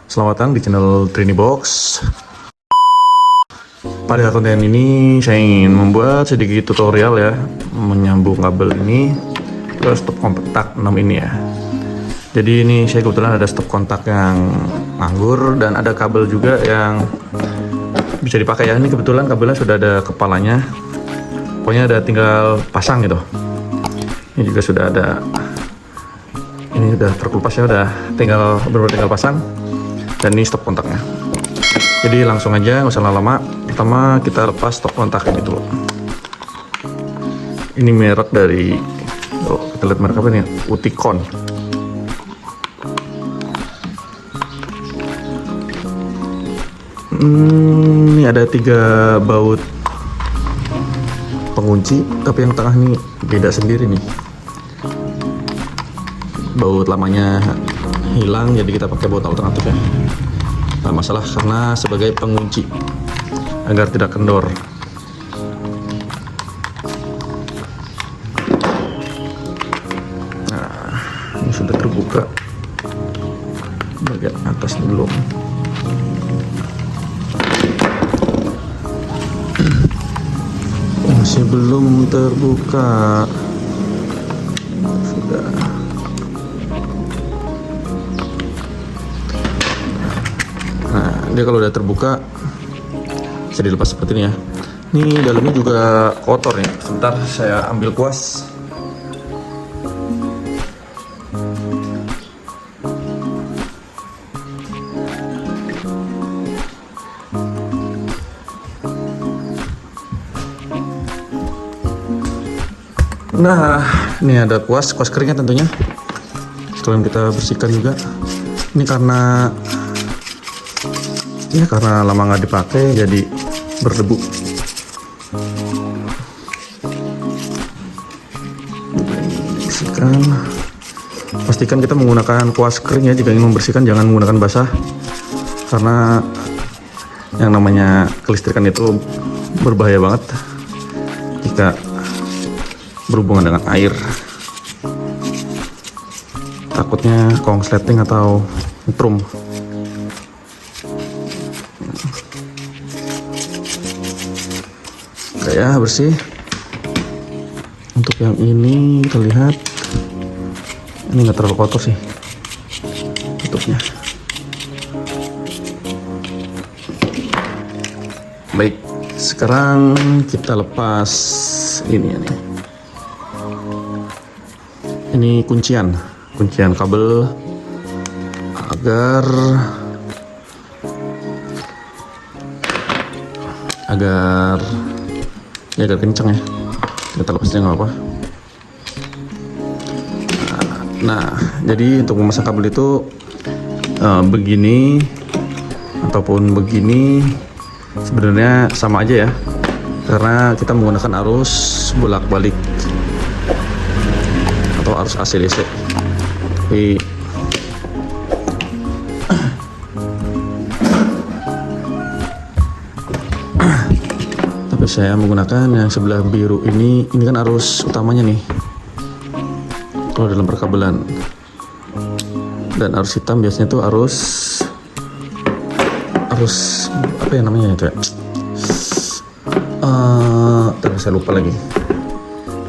Selamat datang di channel Trini Box. Pada konten ini saya ingin membuat sedikit tutorial ya, menyambung kabel ini ke stop kontak 6 ini ya. Jadi ini saya kebetulan ada stop kontak yang nganggur dan ada kabel juga yang bisa dipakai ya. Ini kebetulan kabelnya sudah ada kepalanya, pokoknya ada tinggal pasang gitu. Ini juga sudah ada, ini udah terkelupas ya, udah tinggal pasang. Dan ini stop kontaknya. Jadi langsung aja, nggak usah lama-lama. Pertama kita lepas stop kontak ini dulu. Ini merek dari, kita lihat merek apa nih? Uticon. Ini ada 3 baut pengunci, tapi yang tengah nih beda sendiri nih. Baut lamanya hilang, jadi kita pakai baut alternatif ya. Nah, masalah karena sebagai pengunci agar tidak kendor. Nah, ini sudah terbuka bagian atas belum. Masih belum terbuka. Sudah. Nah, dia kalau udah terbuka bisa dilepas seperti ini ya. Ini dalamnya juga kotor nih. Sebentar saya ambil kuas. Nah, ini ada kuas keringnya tentunya. Sekalian kita bersihkan juga. Ini karena lama nggak dipakai jadi berdebu. Bersihkan. Pastikan kita menggunakan kuas kering ya jika ingin membersihkan, jangan menggunakan basah. Karena yang namanya kelistrikan itu berbahaya banget jika berhubungan dengan air. Takutnya kongsleting atau nyetrum. Ya, bersih. Untuk yang ini kita lihat, ini nggak terlalu kotor sih tutupnya. Baik, sekarang kita lepas ini ya nih. Ini kuncian kabel agar agak kenceng ya. Kita lepas aja nggak apa-apa. Nah, jadi untuk memasang kabel itu begini ataupun begini sebenarnya sama aja ya, karena kita menggunakan arus bolak-balik atau arus AC DC. Tapi saya menggunakan yang sebelah biru ini kan arus utamanya nih kalau dalam perkabelan, dan arus hitam biasanya tuh arus apa ya namanya itu ya, terus saya lupa lagi,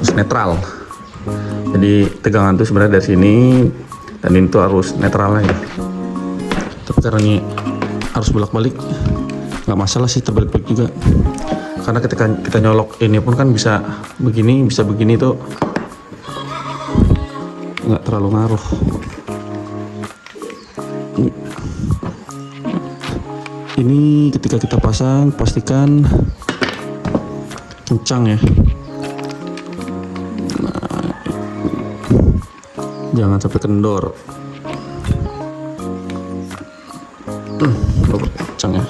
arus netral. Jadi tegangan tuh sebenarnya dari sini, dan ini tuh arus netralnya ya. Tapi karena ini arus bolak-balik nggak masalah sih, terbalik-balik juga. Karena ketika kita nyolok ini pun kan bisa begini, bisa begini, tuh nggak terlalu ngaruh. Ini ketika kita pasang pastikan kencang ya. Nah, jangan sampai kendor. Kencang ya.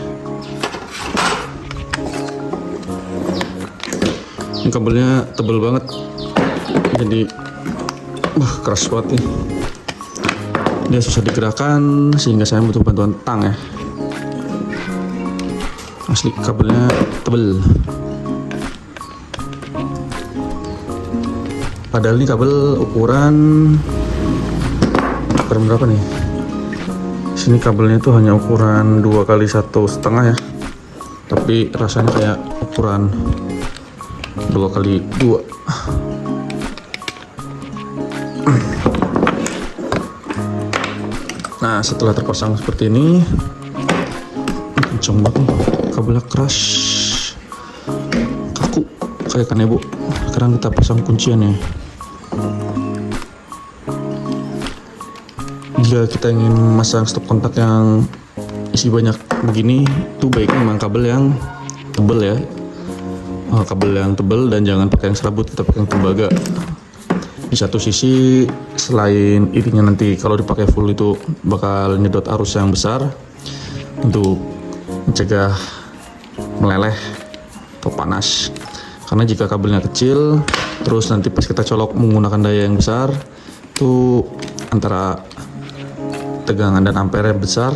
Ini kabelnya tebal banget, jadi keras banget nih. Dia susah digerakkan sehingga saya butuh bantuan tang ya. Asli kabelnya tebal. Padahal ini kabel ukuran berapa nih? sini kabelnya itu hanya ukuran 2 kali 1,5 ya, tapi rasanya kayak ukuran 2 kali 2. Nah, setelah terpasang seperti ini, kenceng banget nih, kabelnya keras, kaku kayak kan ya bu. Sekarang kita pasang kunciannya. Jika kita ingin masang stop kontak yang isi banyak begini, itu baiknya memang kabel yang tebel ya, kabel yang tebel, dan jangan pakai yang serabut, kita pakai yang tembaga. Di satu sisi, selain ininya nanti kalau dipakai full itu bakal nyedot arus yang besar untuk mencegah meleleh atau panas. Karena jika kabelnya kecil, terus nanti pas kita colok menggunakan daya yang besar, itu antara tegangan dan ampere besar,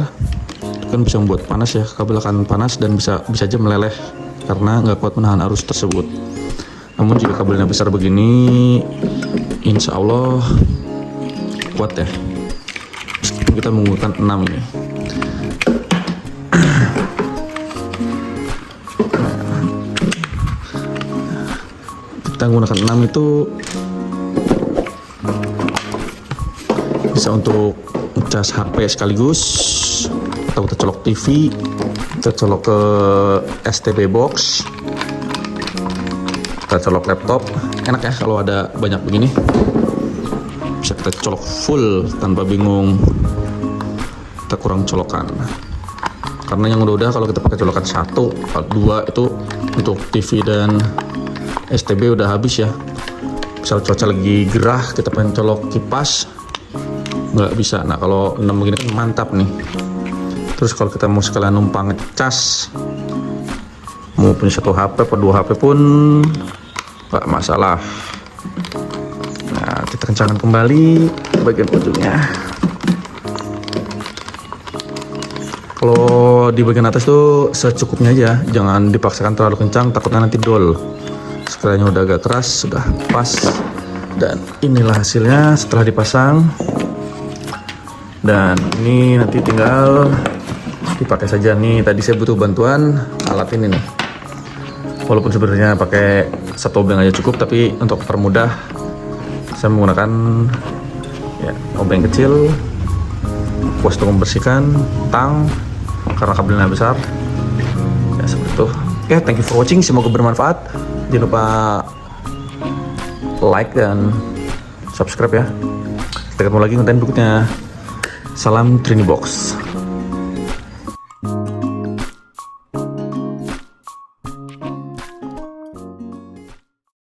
itu kan bisa membuat panas ya, kabel akan panas dan bisa aja meleleh karena nggak kuat menahan arus tersebut. Namun jika kabelnya besar begini, insya Allah kuat ya, meskipun kita menggunakan 6 ini. Kita menggunakan 6 itu bisa untuk ngecas HP sekaligus, atau kita colok TV, kita colok ke STB box, kita colok laptop. Enak ya kalau ada banyak begini, bisa kita colok full tanpa bingung kita kurang colokan. Karena yang udah kalau kita pakai colokan 1, 2 itu untuk TV dan STB udah habis ya. Misal cuaca lagi gerah, kita pengen colok kipas, nggak bisa. Nah kalau 6 begini kan mantap nih. Terus kalau kita mau sekalian numpang ngecas, mau punya 1 HP atau 2 HP pun nggak masalah. Nah, kita kencangkan kembali bagian ujungnya. Kalau di bagian atas tuh secukupnya aja, jangan dipaksakan terlalu kencang, takutnya nanti dol. Sekiranya udah agak keras, sudah pas. Dan inilah hasilnya setelah dipasang. Dan ini nanti tinggal dipakai saja nih. Tadi saya butuh bantuan alat ini nih. Walaupun sebenarnya pakai 1 obeng aja cukup, tapi untuk permudah saya menggunakan ya obeng kecil, puas untuk membersihkan tang karena kabelnya besar. Ya seperti itu. Oke, thank you for watching. Semoga bermanfaat. Jangan lupa like dan subscribe ya. Kita ketemu lagi konten berikutnya. Salam Trinibox.